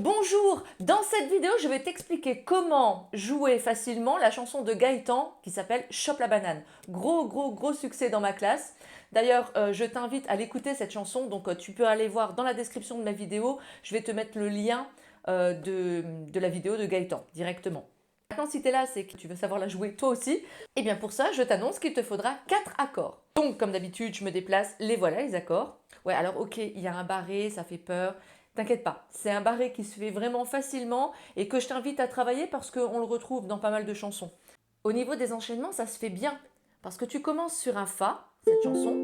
Bonjour, dans cette vidéo, je vais t'expliquer comment jouer facilement la chanson de Gaëtan qui s'appelle Chope la banane. Gros succès dans ma classe. D'ailleurs, je t'invite à l'écouter cette chanson, donc tu peux aller voir dans la description de ma vidéo, je vais te mettre le lien de la vidéo de Gaëtan directement. Maintenant, si tu es là, c'est que tu veux savoir la jouer toi aussi. Et bien pour ça, je t'annonce qu'il te faudra 4 accords. Donc, comme d'habitude, je me déplace, les voilà les accords. Ouais, alors ok, il y a un barré, ça fait peur. T'inquiète pas, c'est un barré qui se fait vraiment facilement et que je t'invite à travailler parce qu'on le retrouve dans pas mal de chansons. Au niveau des enchaînements, ça se fait bien parce que tu commences sur un Fa, cette chanson,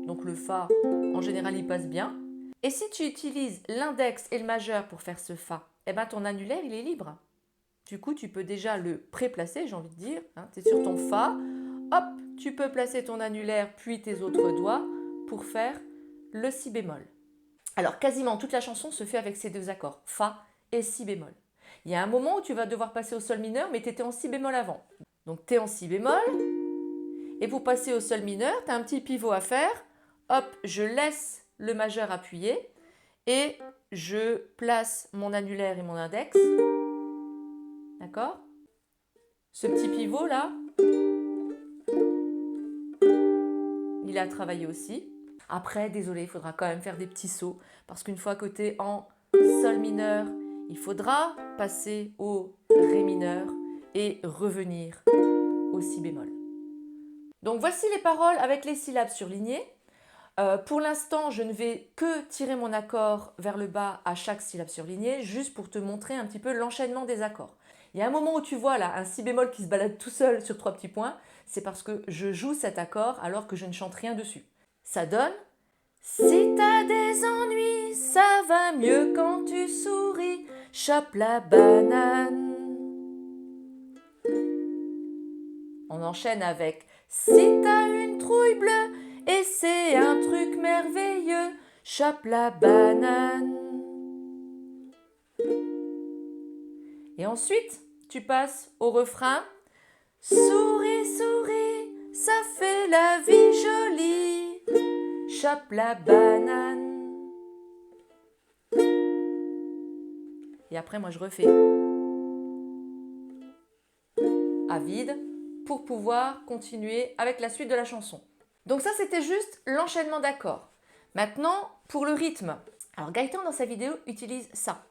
donc le Fa, en général, il passe bien. Et si tu utilises l'index et le majeur pour faire ce Fa, eh ben ton annulaire, il est libre. Du coup, tu peux déjà le pré-placer, j'ai envie de dire. Tu es sur ton Fa, hop, tu peux placer ton annulaire puis tes autres doigts pour faire le Si bémol. Alors, quasiment toute la chanson se fait avec ces deux accords, Fa et Si bémol. Il y a un moment où tu vas devoir passer au Sol mineur, mais tu étais en Si bémol avant. Donc, tu es en Si bémol, et pour passer au Sol mineur, tu as un petit pivot à faire. Hop, je laisse le majeur appuyé, et je place mon annulaire et mon index. D'accord? Ce petit pivot là, il a travaillé aussi. Après, désolé, il faudra quand même faire des petits sauts parce qu'une fois que tu es en Sol mineur, il faudra passer au Ré mineur et revenir au Si bémol. Donc voici les paroles avec les syllabes surlignées. Pour l'instant, je ne vais que tirer mon accord vers le bas à chaque syllabe surlignée, juste pour te montrer un petit peu l'enchaînement des accords. Il y a un moment où tu vois là un Si bémol qui se balade tout seul sur 3 petits points, c'est parce que je joue cet accord alors que je ne chante rien dessus. Ça donne « Si t'as des ennuis, ça va mieux quand tu souris, chope la banane ». On enchaîne avec « Si t'as une trouille bleue et c'est un truc merveilleux, chope la banane ». Et ensuite, tu passes au refrain « Souris, souris, ça fait la vie jolie, chope la banane ». Et après, moi, je refais à vide pour pouvoir continuer avec la suite de la chanson. Donc ça, c'était juste l'enchaînement d'accords. Maintenant, pour le rythme. Alors Gaëtan, dans sa vidéo, utilise ça.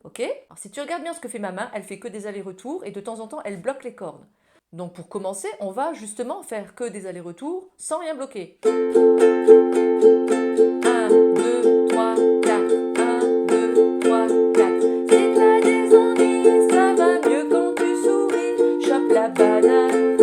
Ok? Alors si tu regardes bien ce que fait ma main, elle fait que des allers-retours et de temps en temps, elle bloque les cordes. Donc pour commencer, on va justement faire que des allers-retours sans rien bloquer. 1, 2, 3, 4. 1, 2, 3, 4. Si t'as des ennuis, ça va mieux quand tu souris, chope la banane.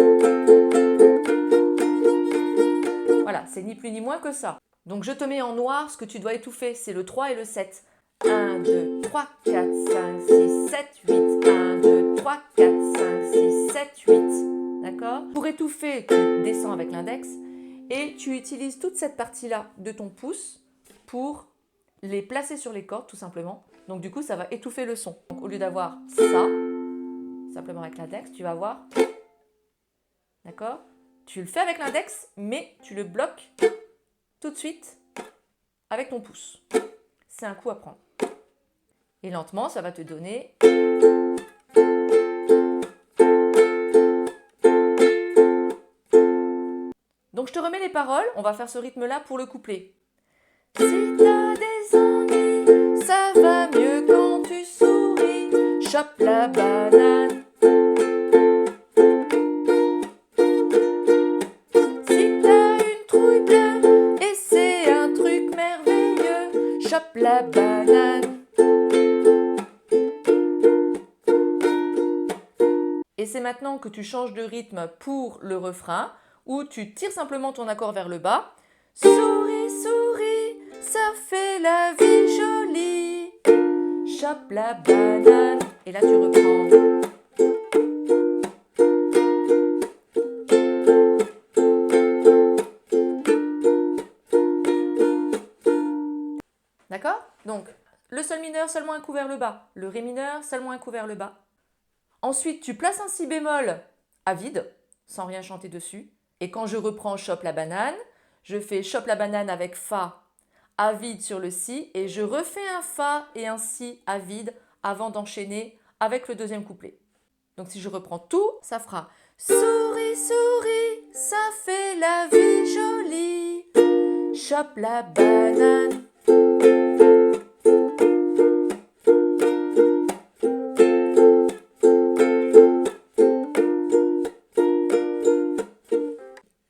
Voilà, c'est ni plus ni moins que ça. Donc je te mets en noir ce que tu dois étouffer, c'est le 3 et le 7. 1, 2, 3, 4, 5, 6, 7, 8. 1, 2, 3, 4, 5, 6, 7, 8. D'accord? Pour étouffer, tu descends avec l'index et tu utilises toute cette partie-là de ton pouce pour les placer sur les cordes, tout simplement. Donc du coup, ça va étouffer le son. Donc au lieu d'avoir ça, simplement avec l'index, tu vas avoir... D'accord? Tu le fais avec l'index, mais tu le bloques tout de suite avec ton pouce. C'est un coup à prendre. Et lentement, ça va te donner... Donc je te remets les paroles, on va faire ce rythme-là pour le couplet. Si t'as des ennuis, ça va mieux quand tu souris, chope la banane. Si t'as une trouille bleue et c'est un truc merveilleux, chope la banane. Et c'est maintenant que tu changes de rythme pour le refrain, où tu tires simplement ton accord vers le bas. Souris, souris, ça fait la vie jolie, chope la banane. Et là tu reprends. D'accord? Donc, le Sol mineur, seulement un coup vers le bas. Le Ré mineur, seulement un coup vers le bas. Ensuite, tu places un Si bémol à vide, sans rien chanter dessus. Et quand je reprends chope la banane, je fais chope la banane avec Fa à vide sur le si et je refais un fa et un si à vide avant d'enchaîner avec le deuxième couplet. Donc si je reprends tout, ça fera souris, souris, ça fait la vie jolie, chope la banane.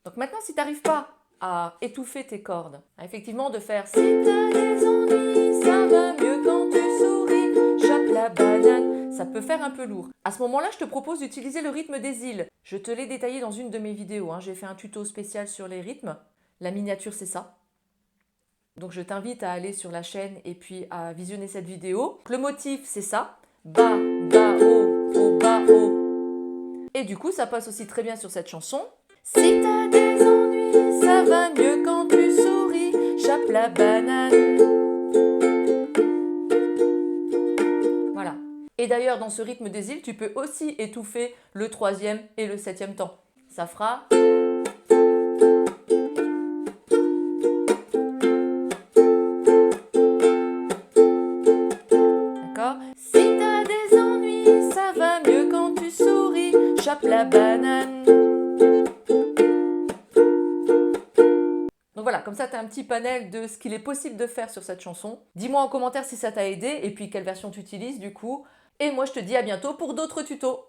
Donc maintenant, si tu n'arrives pas à étouffer tes cordes, effectivement de faire si t'as des ennuis, ça va mieux quand tu souris, chope la banane, ça peut faire un peu lourd. À ce moment-là, je te propose d'utiliser le rythme des îles. Je te l'ai détaillé dans une de mes vidéos, j'ai fait un tuto spécial sur les rythmes. La miniature, c'est ça. Donc je t'invite à aller sur la chaîne et puis à visionner cette vidéo. Le motif, c'est ça. Bas, bas, haut, bas, haut. Et du coup, ça passe aussi très bien sur cette chanson. Si t'as des ennuis, ça va mieux quand tu souris, chope la banane. Voilà. Et d'ailleurs, dans ce rythme des îles, tu peux aussi étouffer le troisième et le septième temps. Ça fera... D'accord? Si t'as des ennuis, ça va mieux quand tu souris, chope la banane. Donc voilà, comme ça tu as un petit panel de ce qu'il est possible de faire sur cette chanson. Dis-moi en commentaire si ça t'a aidé et puis quelle version tu utilises du coup. Et moi je te dis à bientôt pour d'autres tutos.